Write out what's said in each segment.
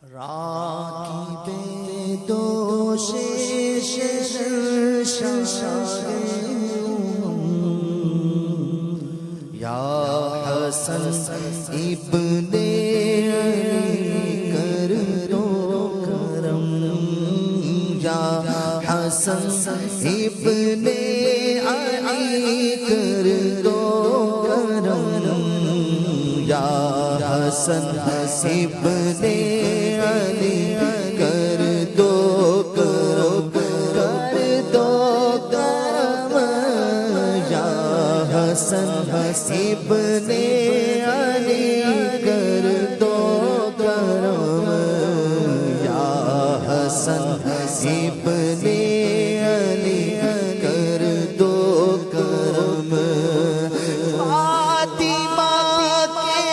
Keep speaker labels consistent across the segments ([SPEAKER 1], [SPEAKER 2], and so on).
[SPEAKER 1] راکب دوش یا حسن ابن علی کر دو کرم، یا حسن ابن علی کر دو کرم، یا حسن ابن علی کر دو کرم، کر دو کرم، یا حسن ابن علی کر دو کرم، یا حسن ابن علی کر دو کرم۔ فاطمہ کے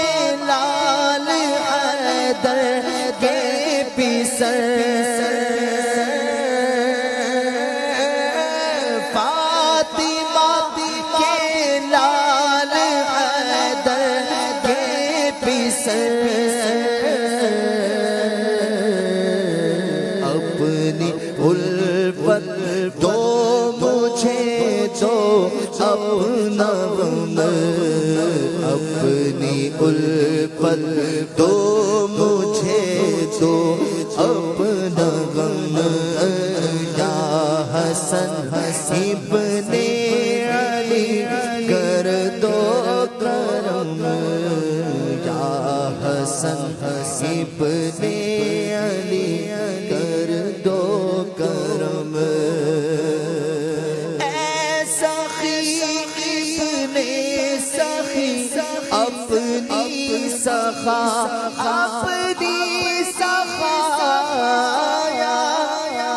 [SPEAKER 1] لال حیدر کے پسر، فاطمہ کے لال حیدر کے پسر، اپنی الفت دو مجھے دو اپنا غم، اپنی الفت دو مجھے دو اپنا غم، یا حسن ابن علی کر دو کرم، یا حسن ابن علی کر دو کرم۔ اے سخی ابن سخی اپنی سخا، اپنی سخا،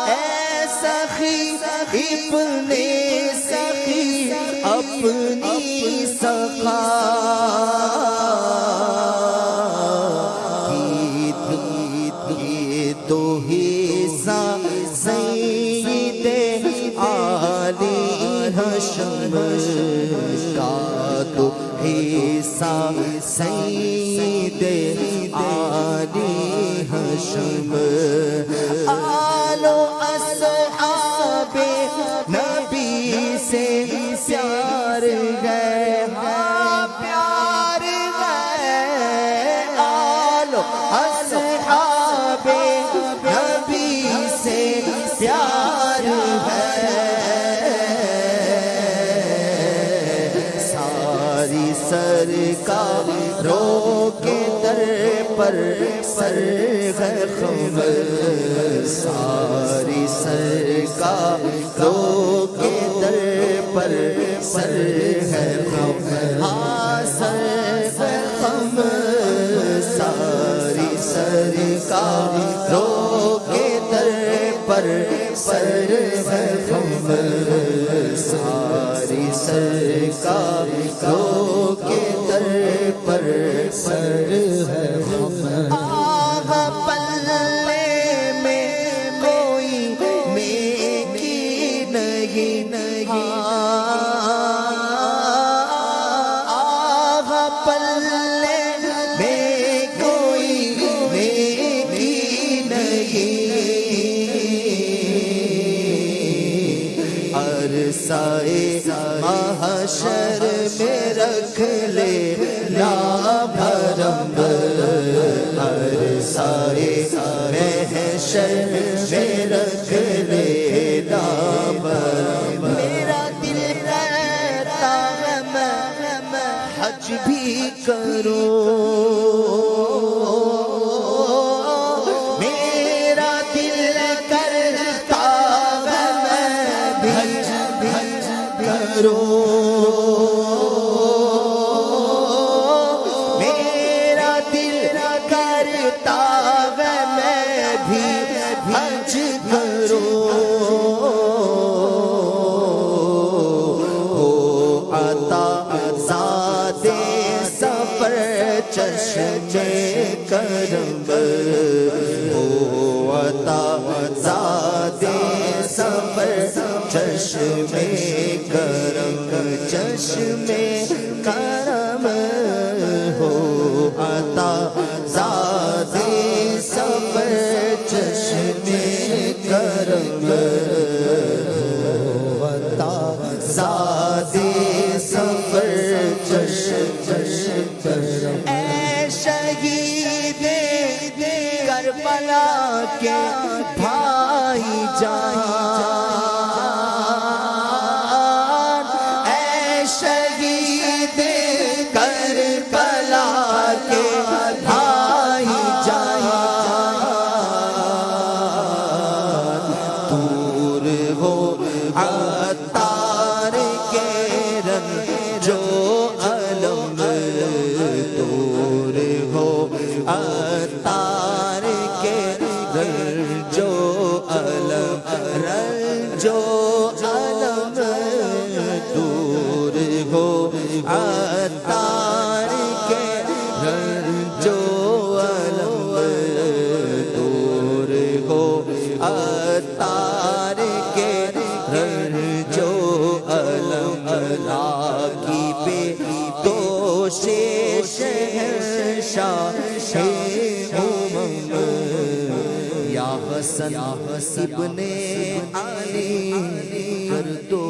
[SPEAKER 1] اے سخی ابن سخی اپنی سخا، کی تو حصہ سید علی حشم کا، تو حصہ سید علی حشم، آل و اصحاب نبی سے پیار ہے، ہاں پیار ہے، آل و اصحاب نبی سے پیار ہے، ساری سرکاروں کے در پر سر ہے خم، ساری سرکاروں کے در پر سر ہے خم، ہاں سر ہے خم، ساری سرکاروں کے در پر سر ہے خم، ساری سرکاروں کے در پر سر ہے خم۔ آہ پلے میں کوئی نیکی نہیں، آہ پلے میں کوئی نیکی نہیں، عرصۂ محشر میں رکھ لے لا بھرم، عرصۂ محشر میں رکھ لے لا بھرم، میرا دل کرتا ہے میں حج بھی کروں، میرا دل کرتا ہے میں حج بھی کروں، میرا دل کرتا ہے میں بھی حج کروں، ہو عطا زاد سفر چشم کرم، ہو عطا زاد سفر چشم کرم، چشم کرم، ہو عطا زاد سفر کرم عطا زادے سفر چش کرم اے شہید کربلا کے بھائی جان اے شہید کربلا کے بھائی جان دور ہو عطار کے رنگ جو علم دور ہو عطار کے رنگ جو علم جو علم دور ہو عطار کے رنگ جو علم دور ہو عطار کے رنگ جو علم راکی پہ دوش شہنشاہ یا حسن ابن علی کر دو